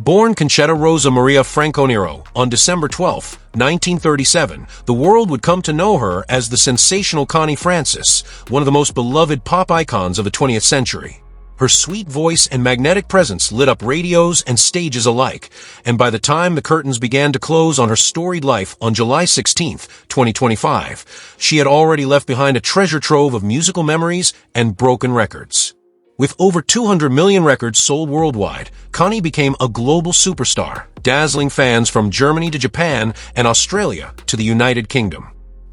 Born Concetta Rosa Maria Franconero on December 12, 1937, the world would come to know her as the sensational Connie Francis, one of the most beloved pop icons of the 20th century. Her sweet voice and magnetic presence lit up radios and stages alike, and by the time the curtains began to close on her storied life on July 16, 2025, she had already left behind a treasure trove of musical memories and broken records. With over 200 million records sold worldwide, Connie became a global superstar, dazzling fans from Germany to Japan and Australia to the United Kingdom.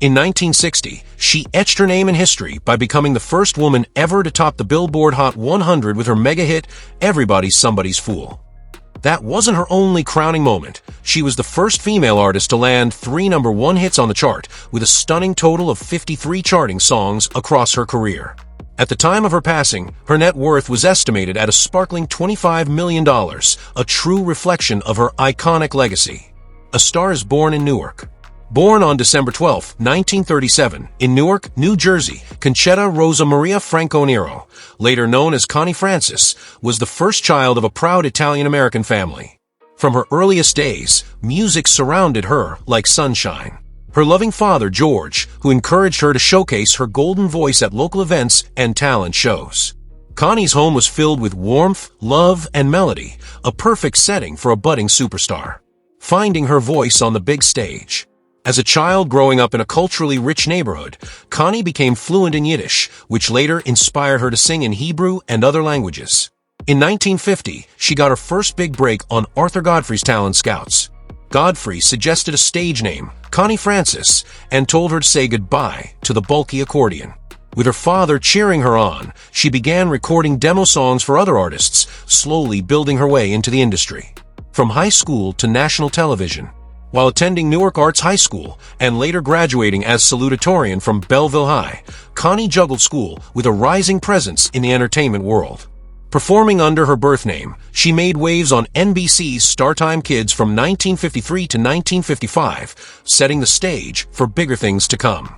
In 1960, she etched her name in history by becoming the first woman ever to top the Billboard Hot 100 with her mega hit, Everybody's Somebody's Fool. That wasn't her only crowning moment. She was the first female artist to land 3 number-1 hits on the chart, with a stunning total of 53 charting songs across her career. At the time of her passing, her net worth was estimated at a sparkling $25 million, a true reflection of her iconic legacy. A Star is Born in Newark. Born on December 12, 1937, in Newark, New Jersey, Concetta Rosa Maria Franconero, later known as Connie Francis, was the first child of a proud Italian-American family. From her earliest days, music surrounded her like sunshine. Her loving father, George, who encouraged her to showcase her golden voice at local events and talent shows. Connie's home was filled with warmth, love, and melody, a perfect setting for a budding superstar. Finding her voice on the big stage. As a child growing up in a culturally rich neighborhood, Connie became fluent in Yiddish, which later inspired her to sing in Hebrew and other languages. In 1950, she got her first big break on Arthur Godfrey's Talent Scouts. Godfrey suggested a stage name, Connie Francis, and told her to say goodbye to the bulky accordion. With her father cheering her on, she began recording demo songs for other artists, slowly building her way into the industry. From high school to national television. While attending Newark Arts High School and later graduating as salutatorian from Belleville High, Connie juggled school with a rising presence in the entertainment world. Performing under her birth name, she made waves on NBC's Startime Kids from 1953 to 1955, setting the stage for bigger things to come.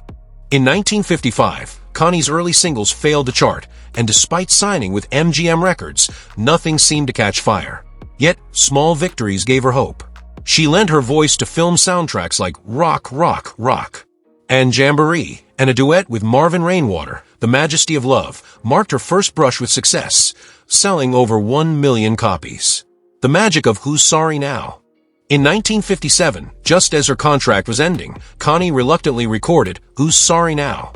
In 1955, Connie's early singles failed to chart, and despite signing with MGM Records, nothing seemed to catch fire. Yet, small victories gave her hope. She lent her voice to film soundtracks like Rock, Rock, Rock, and Jamboree, and a duet with Marvin Rainwater, The Majesty of Love, marked her first brush with success, selling over 1 million copies. The magic of Who's Sorry Now? In 1957, just as her contract was ending, Connie reluctantly recorded Who's Sorry Now?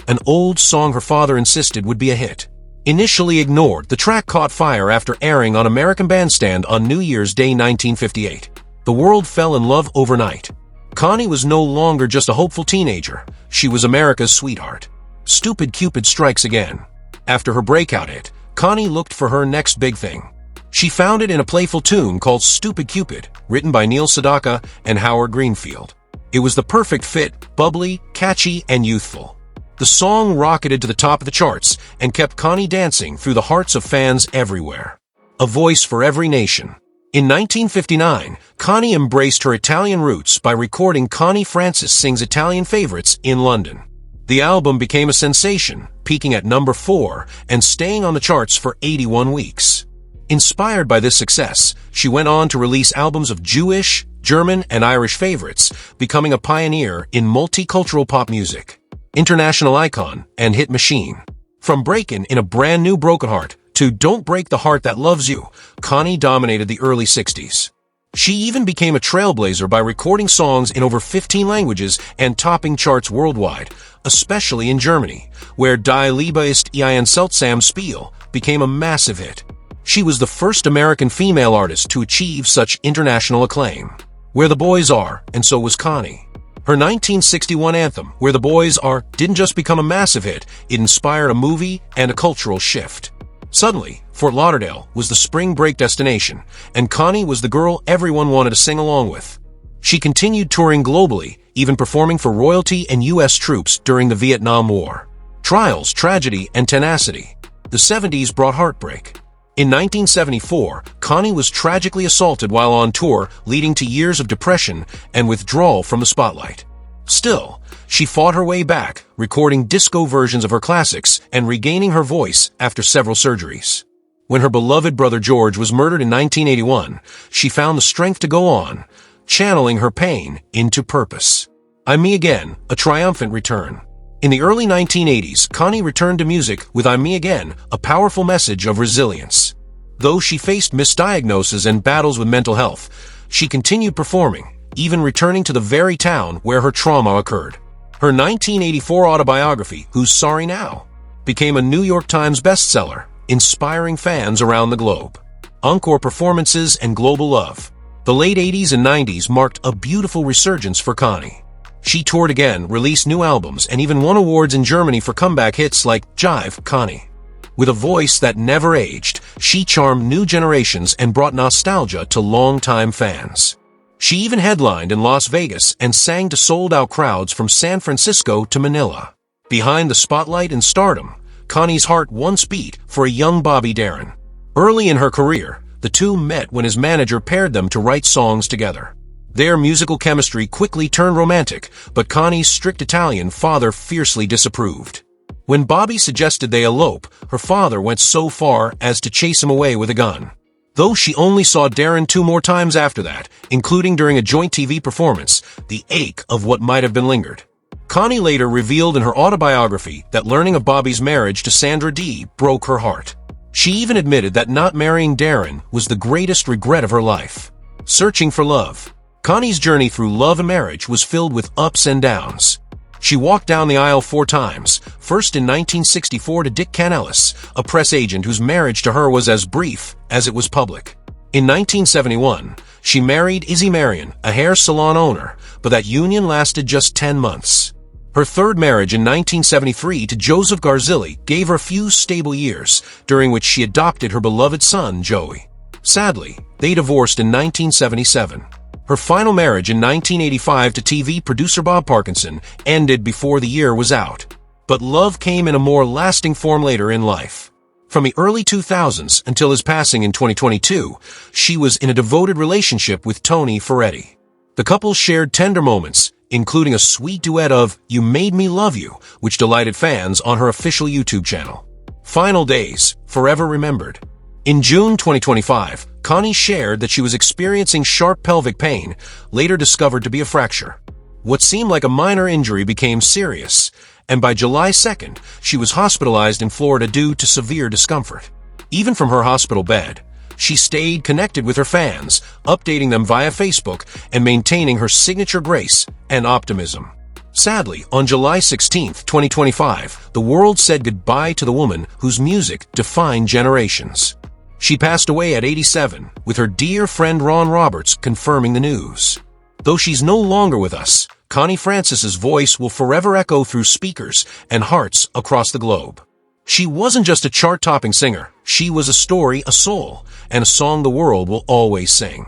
An old song her father insisted would be a hit. Initially ignored, the track caught fire after airing on American Bandstand on New Year's Day 1958. The world fell in love overnight. Connie was no longer just a hopeful teenager. She was America's sweetheart. Stupid Cupid strikes again. After her breakout hit, Connie looked for her next big thing. She found it in a playful tune called Stupid Cupid, written by Neil Sedaka and Howard Greenfield. It was the perfect fit, bubbly, catchy, and youthful. The song rocketed to the top of the charts and kept Connie dancing through the hearts of fans everywhere. A voice for every nation. In 1959, Connie embraced her Italian roots by recording Connie Francis Sings Italian Favorites in London. The album became a sensation, peaking at number 4 and staying on the charts for 81 weeks. Inspired by this success, she went on to release albums of Jewish, German, and Irish favorites, becoming a pioneer in multicultural pop music, international icon, and hit machine. From Breakin' in a Brand New Broken Heart to Don't Break the Heart That Loves You, Connie dominated the early 60s. She even became a trailblazer by recording songs in over 15 languages and topping charts worldwide, especially in Germany, where Die Liebe ist ein seltsam Spiel became a massive hit. She was the first American female artist to achieve such international acclaim. Where the Boys Are, and so was Connie. Her 1961 anthem, Where the Boys Are, didn't just become a massive hit, it inspired a movie and a cultural shift. Suddenly, Fort Lauderdale was the spring break destination, and Connie was the girl everyone wanted to sing along with. She continued touring globally, even performing for royalty and U.S. troops during the Vietnam War. Trials, tragedy, and tenacity. The 70s brought heartbreak. In 1974, Connie was tragically assaulted while on tour, leading to years of depression and withdrawal from the spotlight. Still, she fought her way back, recording disco versions of her classics and regaining her voice after several surgeries. When her beloved brother George was murdered in 1981, she found the strength to go on, channeling her pain into purpose. I'm Me Again, a triumphant return. In the early 1980s, Connie returned to music with I'm Me Again, a powerful message of resilience. Though she faced misdiagnoses and battles with mental health, she continued performing, even returning to the very town where her trauma occurred. Her 1984 autobiography, Who's Sorry Now?, became a New York Times bestseller, inspiring fans around the globe. Encore performances and global love. The late 80s and 90s marked a beautiful resurgence for Connie. She toured again, released new albums, and even won awards in Germany for comeback hits like Jive, Connie. With a voice that never aged, she charmed new generations and brought nostalgia to longtime fans. She even headlined in Las Vegas and sang to sold-out crowds from San Francisco to Manila. Behind the spotlight and stardom, Connie's heart once beat for a young Bobby Darin. Early in her career, the two met when his manager paired them to write songs together. Their musical chemistry quickly turned romantic, but Connie's strict Italian father fiercely disapproved. When Bobby suggested they elope, her father went so far as to chase him away with a gun. Though she only saw Darin 2 more times after that, including during a joint TV performance, the ache of what might have been lingered. Connie later revealed in her autobiography that learning of Bobby's marriage to Sandra Dee broke her heart. She even admitted that not marrying Darin was the greatest regret of her life. Searching for love. Connie's journey through love and marriage was filled with ups and downs. She walked down the aisle 4 times, first in 1964 to Dick Canellis, a press agent whose marriage to her was as brief as it was public. In 1971, she married Izzy Marion, a hair salon owner, but that union lasted just 10 months. Her third marriage in 1973 to Joseph Garzilli gave her few stable years, during which she adopted her beloved son, Joey. Sadly, they divorced in 1977. Her final marriage in 1985 to TV producer Bob Parkinson ended before the year was out. But love came in a more lasting form later in life. From the early 2000s until his passing in 2022, she was in a devoted relationship with Tony Ferretti. The couple shared tender moments, including a sweet duet of You Made Me Love You, which delighted fans on her official YouTube channel. Final days, forever remembered. In June 2025, Connie shared that she was experiencing sharp pelvic pain, later discovered to be a fracture. What seemed like a minor injury became serious, and by July 2nd, she was hospitalized in Florida due to severe discomfort. Even from her hospital bed, she stayed connected with her fans, updating them via Facebook and maintaining her signature grace and optimism. Sadly, on July 16, 2025, the world said goodbye to the woman whose music defined generations. She passed away at 87, with her dear friend Ron Roberts confirming the news. Though she's no longer with us, Connie Francis's voice will forever echo through speakers and hearts across the globe. She wasn't just a chart-topping singer. She was a story, a soul, and a song the world will always sing.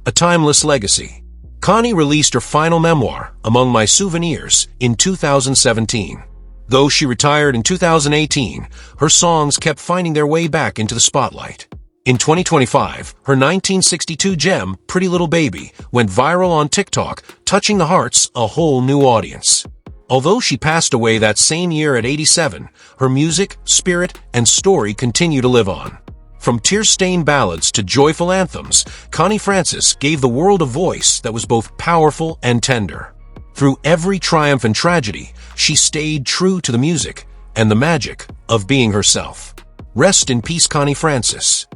A timeless legacy. Connie released her final memoir, Among My Souvenirs, in 2017. Though she retired in 2018, her songs kept finding their way back into the spotlight. In 2025, her 1962 gem, Pretty Little Baby, went viral on TikTok, touching the hearts of a whole new audience. Although she passed away that same year at 87, her music, spirit, and story continue to live on. From tear-stained ballads to joyful anthems, Connie Francis gave the world a voice that was both powerful and tender. Through every triumph and tragedy, she stayed true to the music and the magic of being herself. Rest in peace, Connie Francis.